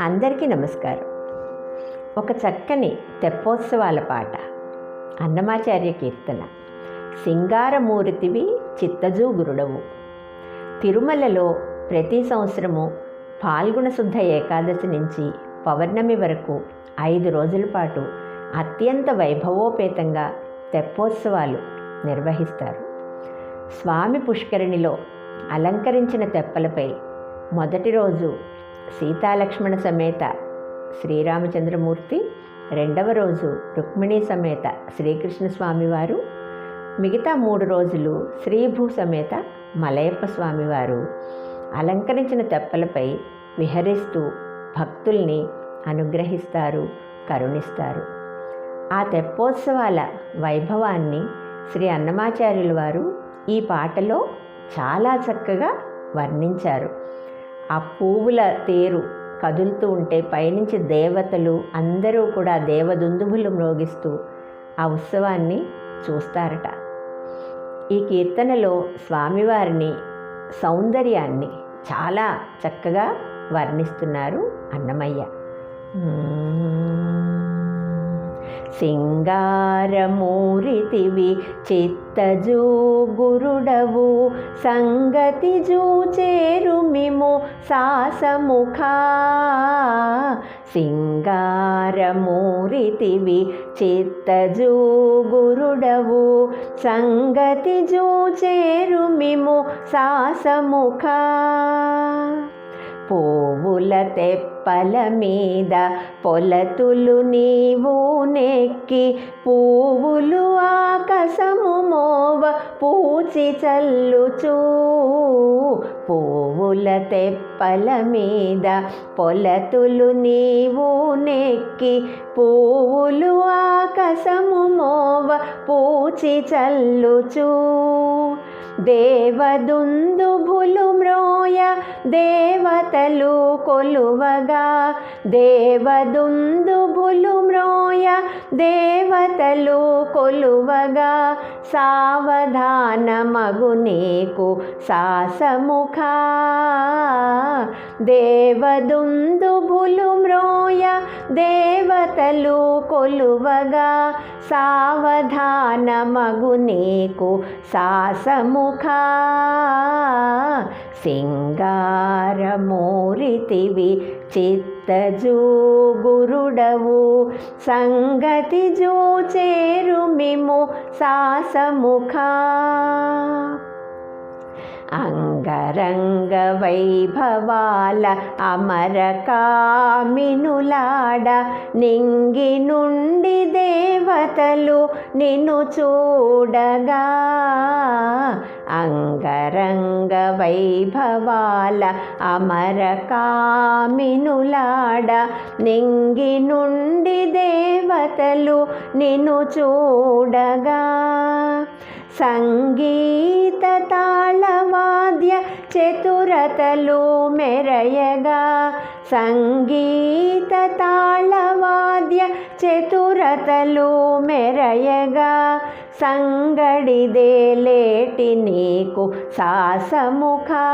అందరికీ నమస్కారం. ఒక చక్కని తెప్పోత్సవాల పాట, అన్నమాచార్య కీర్తన. సింగారమూర్తివి చిత్తజూగురుడవు. తిరుమలలో ప్రతి సంవత్సరము పాల్గొన శుద్ధ ఏకాదశి నుంచి పౌర్ణమి వరకు 5 రోజుల పాటు అత్యంత వైభవోపేతంగా తెప్పోత్సవాలు నిర్వహిస్తారు. స్వామి పుష్కరిణిలో అలంకరించిన తెప్పలపై మొదటి రోజు సీతాలక్ష్మణ సమేత శ్రీరామచంద్రమూర్తి, రెండవ రోజు రుక్మిణీ సమేత శ్రీకృష్ణ స్వామివారు, మిగతా 3 రోజులు శ్రీభూ సమేత మలయప్ప స్వామివారు అలంకరించిన తెప్పలపై విహరిస్తూ భక్తుల్ని అనుగ్రహిస్తారు, కరుణిస్తారు. ఆ తెప్పోత్సవాల వైభవాన్ని శ్రీ అన్నమాచార్యుల వారు ఈ పాటలో చాలా చక్కగా వర్ణించారు. ఆ పువ్వుల తేరు కదులుతూ ఉంటే పైనుంచి దేవతలు అందరూ కూడా దేవదుందుభులు మ్రోగిస్తూ ఆ ఉత్సవాన్ని చూస్తారట. ఈ కీర్తనలో స్వామివారిని సౌందర్యాన్ని చాలా చక్కగా వర్ణిస్తున్నారు అన్నమయ్య. సింగారమూరితివి చిత్తజూగురుడవు, సంగతి జూచేరుమిము సాసముఖా. సింగారమూరితివి చిత్తజూగురుడవు, సంగతి జూచేరుమిము సాసముఖా. పువ్వుల తెప్పల మీద పొలతులు నీవు నెక్కి, పువ్వులు ఆకాశము మోవ పూచి చల్లుచూ. పువ్వుల తెప్పల మీద పొలతులు నీవు నెక్కి, పువ్వులు ఆకాశము మోవ పూచి చల్లుచూ. దేవదుందుభులు మ్రోయ దేవతలు కొలువగా, దేవదుందుభులు మ్రోయ దేవతలు కొలువగా. సావధానమగు నీకు సాసముఖా. దేవదుందుభులు మ్రోయ దేవతలు కొలువగా, సావధానమగు నీకు సాసముఖా. సింగారమూరితివి చిత్తజూగురుడవు, సంగతి జూచేరుమిము సాసముఖా. అంగరంగ వైభవాల అమర కామినులాడ, నింగి నుండి దేవతలు నిన్ను చూడగా. అంగరంగ వైభవాల అమర కామినులాడ, నింగి నుండి దేవతలు నిన్ను చూడగా. సంగీత తాళవాద్య చతురతలు మెరయగా, సంగీత తాళవాద్య చతురతలు మెరయగా. సంగడిదేలేటి నీకు సాసముఖా.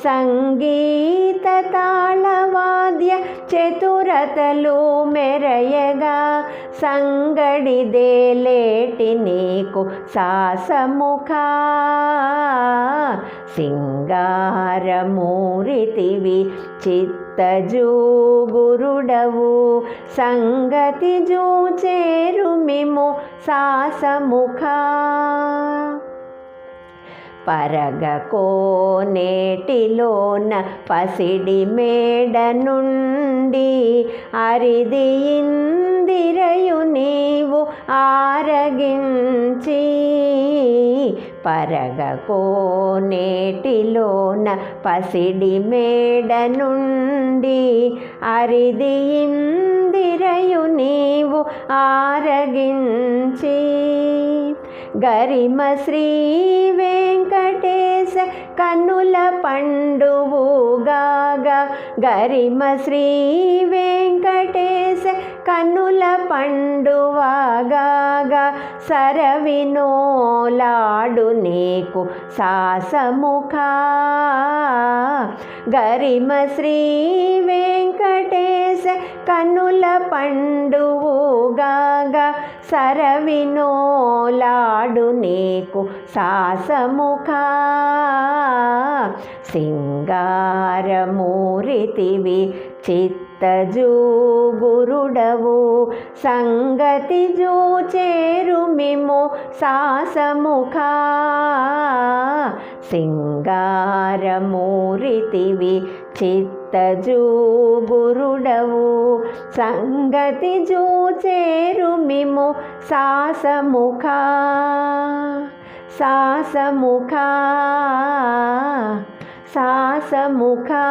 సంగీత తాళవాద్య చతురతలు మెరయగా, సంగడిదేలేటి నీకు సాసముఖా. సింగారమూరితివి చిత్తజూగురుడవు, సంగతి జూచేరుమిము సాసముఖా. పరగకోనేటిలోన పసిడి మేడ నుండి, అరిది ఇందిరయు నీవు ఆరగించి. పరగకోనేటిలోన పసిడి మేడ నుండి, అరిది ఇందిరయు నీవు ఆరగించి. గరిమ శ్రీ వెంకటేశ కన్నుల పండువుగాగా, గరిమ శ్రీ వెంకటేశ కన్నుల పండువగాగా సరవినోలాడు నీకు సాసముఖా గరిమ శ్రీ వెంకటేశ కన్నుల పండువుగాగా సరవినోలాడు నీకు సాసముఖా సింగారమూరితివి చిత్తజూగురుడవు సంగతి జూచేరుమిము సాసముఖా సింగారమూరితివి చిత్తజూగురుడవు సంగతి జూచేరుమిము సాసముఖా సాసముఖా సాసముఖా